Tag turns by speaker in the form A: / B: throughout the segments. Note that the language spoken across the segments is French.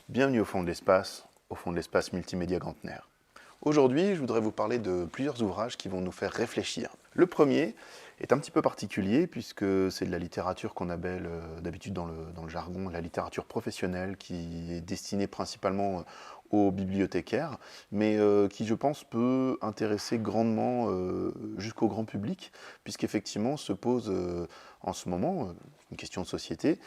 A: Bienvenue au fond de l'espace multimédia Gantner. Aujourd'hui, je voudrais vous parler de plusieurs ouvrages qui vont nous faire réfléchir. Le premier est un petit peu particulier puisque c'est de la littérature qu'on appelle d'habitude dans le jargon la littérature professionnelle qui est destinée principalement aux bibliothécaires, mais qui je pense peut intéresser grandement jusqu'au grand public puisqu'effectivement se pose en ce moment une question de société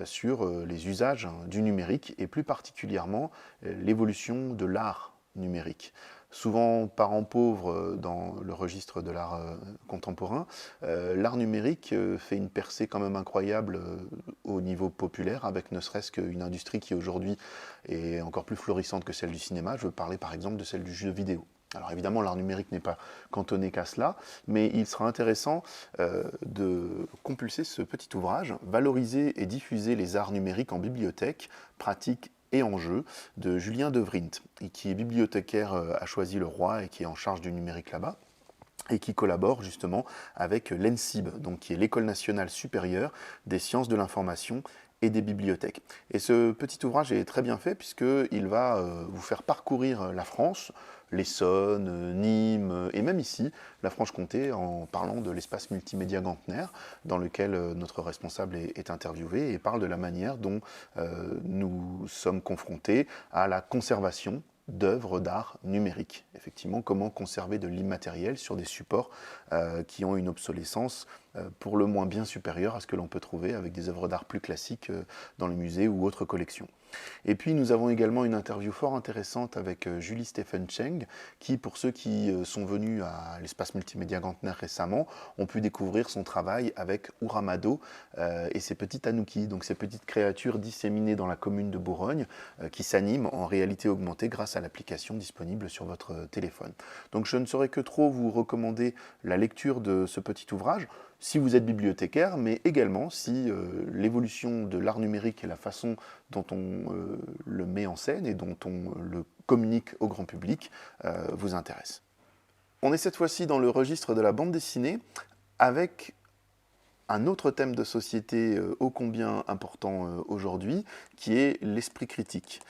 A: sur les usages du numérique et plus particulièrement l'évolution de l'art numérique. Souvent parent pauvre dans le registre de l'art contemporain, l'art numérique fait une percée quand même incroyable au niveau populaire, avec ne serait-ce qu'une industrie qui aujourd'hui est encore plus florissante que celle du cinéma. Je veux parler par exemple de celle du jeu vidéo. Alors évidemment, l'art numérique n'est pas cantonné qu'à cela, mais il sera intéressant de compulser ce petit ouvrage, valoriser et diffuser les arts numériques en bibliothèque, pratique et en jeu, de Julien De Vriend, qui est bibliothécaire à Choisy-le-Roi et qui est en charge du numérique là-bas, et qui collabore justement avec l'ENSIB, donc qui est l'École nationale supérieure des sciences de l'information et des bibliothèques. Et ce petit ouvrage est très bien fait puisqu'il va vous faire parcourir la France, l'Essonne, Nîmes et même ici, la Franche-Comté, en parlant de l'espace multimédia Gantner, dans lequel notre responsable est interviewé et parle de la manière dont nous sommes confrontés à la conservation d'œuvres d'art numériques. Effectivement, comment conserver de l'immatériel sur des supports qui ont une obsolescence pour le moins bien supérieure à ce que l'on peut trouver avec des œuvres d'art plus classiques dans les musées ou autres collections. Et puis nous avons également une interview fort intéressante avec Julie Stephen Cheng, qui, pour ceux qui sont venus à l'espace multimédia Gantner récemment, ont pu découvrir son travail avec Uramado et ses petits tanuki, donc ces petites créatures disséminées dans la commune de Bourgogne, qui s'animent en réalité augmentée grâce à l'application disponible sur votre téléphone. Donc je ne saurais que trop vous recommander la lecture de ce petit ouvrage, si vous êtes bibliothécaire, mais également si l'évolution de l'art numérique et la façon dont on le met en scène et dont on le communique au grand public vous intéresse. On est cette fois-ci dans le registre de la bande dessinée avec un autre thème de société ô combien important aujourd'hui, qui est l'esprit critique.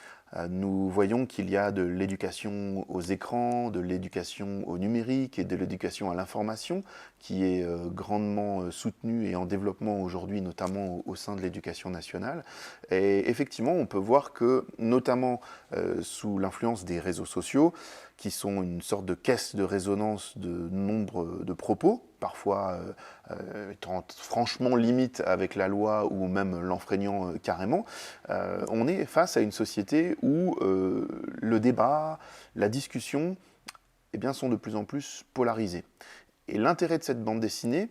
A: Nous voyons qu'il y a de l'éducation aux écrans, de l'éducation au numérique et de l'éducation à l'information qui est grandement soutenue et en développement aujourd'hui, notamment au sein de l'éducation nationale. Et effectivement, on peut voir que, notamment sous l'influence des réseaux sociaux, qui sont une sorte de caisse de résonance de nombre de propos, parfois étant franchement limite avec la loi ou même l'enfreignant carrément, on est face à une société où le débat, la discussion eh bien, sont de plus en plus polarisés. Et l'intérêt de cette bande dessinée,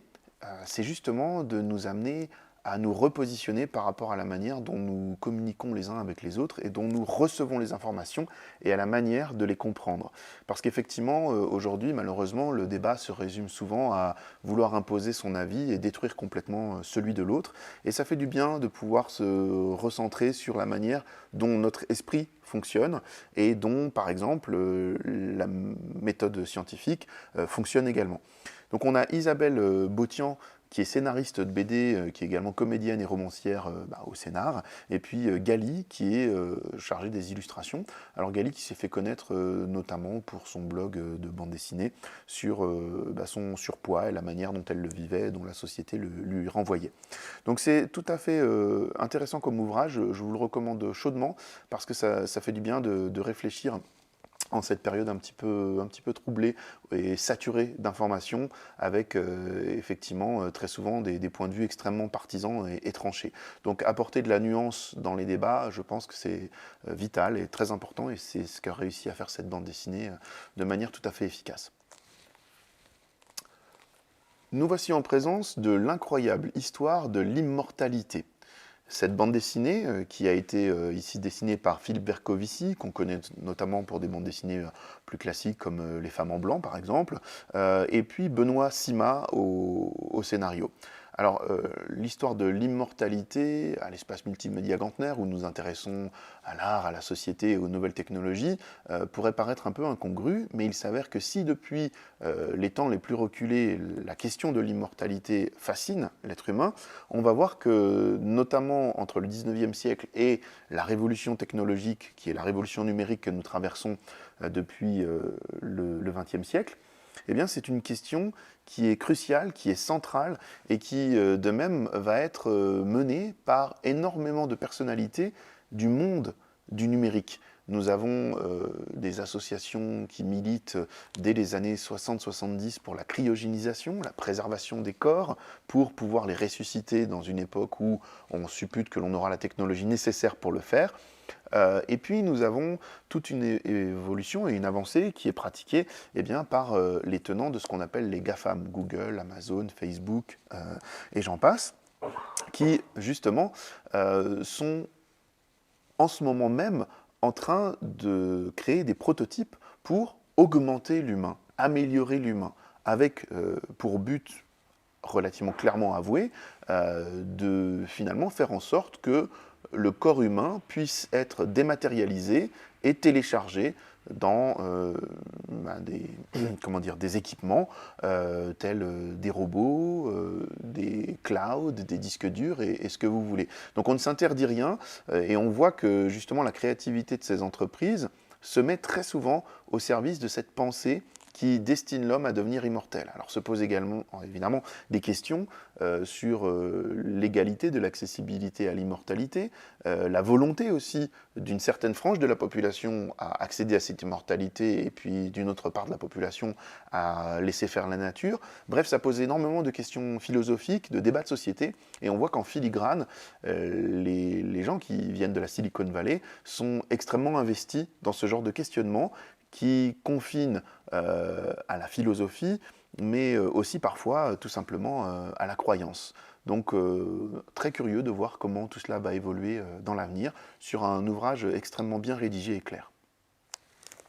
A: c'est justement de nous amener à nous repositionner par rapport à la manière dont nous communiquons les uns avec les autres et dont nous recevons les informations et à la manière de les comprendre. Parce qu'effectivement, aujourd'hui, malheureusement, le débat se résume souvent à vouloir imposer son avis et détruire complètement celui de l'autre. Et ça fait du bien de pouvoir se recentrer sur la manière dont notre esprit fonctionne et dont, par exemple, la méthode scientifique fonctionne également. Donc on a Isabelle Botian, qui est scénariste de BD, qui est également comédienne et romancière au scénar, et puis Gali, qui est chargée des illustrations. Alors Gali qui s'est fait connaître notamment pour son blog de bande dessinée sur son surpoids et la manière dont elle le vivait, dont la société lui renvoyait. Donc c'est tout à fait intéressant comme ouvrage, je vous le recommande chaudement, parce que ça fait du bien de réfléchir en cette période un petit peu troublée et saturée d'informations, avec effectivement très souvent des points de vue extrêmement partisans et tranchés. Donc apporter de la nuance dans les débats, je pense que c'est vital et très important, et c'est ce qu'a réussi à faire cette bande dessinée de manière tout à fait efficace. Nous voici en présence de l'incroyable histoire de l'immortalité. Cette bande dessinée, qui a été ici dessinée par Philippe Bercovici, qu'on connaît notamment pour des bandes dessinées plus classiques comme Les Femmes en Blanc par exemple, et puis Benoît Sima au scénario. Alors, l'histoire de l'immortalité à l'espace multimédia Gantner, où nous nous intéressons à l'art, à la société et aux nouvelles technologies, pourrait paraître un peu incongrue, mais il s'avère que si depuis les temps les plus reculés, la question de l'immortalité fascine l'être humain, on va voir que, notamment entre le 19e siècle et la révolution technologique, qui est la révolution numérique que nous traversons depuis le 20e siècle, eh bien, c'est une question qui est cruciale, qui est centrale et qui, de même, va être menée par énormément de personnalités du monde du numérique. Nous avons des associations qui militent dès les années 60-70 pour la cryogénisation, la préservation des corps, pour pouvoir les ressusciter dans une époque où on suppute que l'on aura la technologie nécessaire pour le faire. Et puis nous avons toute une évolution et une avancée qui est pratiquée eh bien, par les tenants de ce qu'on appelle les GAFAM, Google, Amazon, Facebook et j'en passe, qui justement sont en ce moment même en train de créer des prototypes pour augmenter l'humain, améliorer l'humain, avec pour but relativement clairement avoué, de finalement faire en sorte que le corps humain puisse être dématérialisé et téléchargé dans des équipements tels des robots, des clouds, des disques durs et ce que vous voulez. Donc on ne s'interdit rien et on voit que justement la créativité de ces entreprises se met très souvent au service de cette pensée qui destine l'homme à devenir immortel. Alors se posent également, évidemment, des questions sur l'égalité de l'accessibilité à l'immortalité, la volonté aussi d'une certaine frange de la population à accéder à cette immortalité et puis d'une autre part de la population à laisser faire la nature. Bref, ça pose énormément de questions philosophiques, de débats de société, et on voit qu'en filigrane, les gens qui viennent de la Silicon Valley sont extrêmement investis dans ce genre de questionnement qui confine à la philosophie, mais aussi parfois tout simplement à la croyance. Donc très curieux de voir comment tout cela va évoluer dans l'avenir sur un ouvrage extrêmement bien rédigé et clair.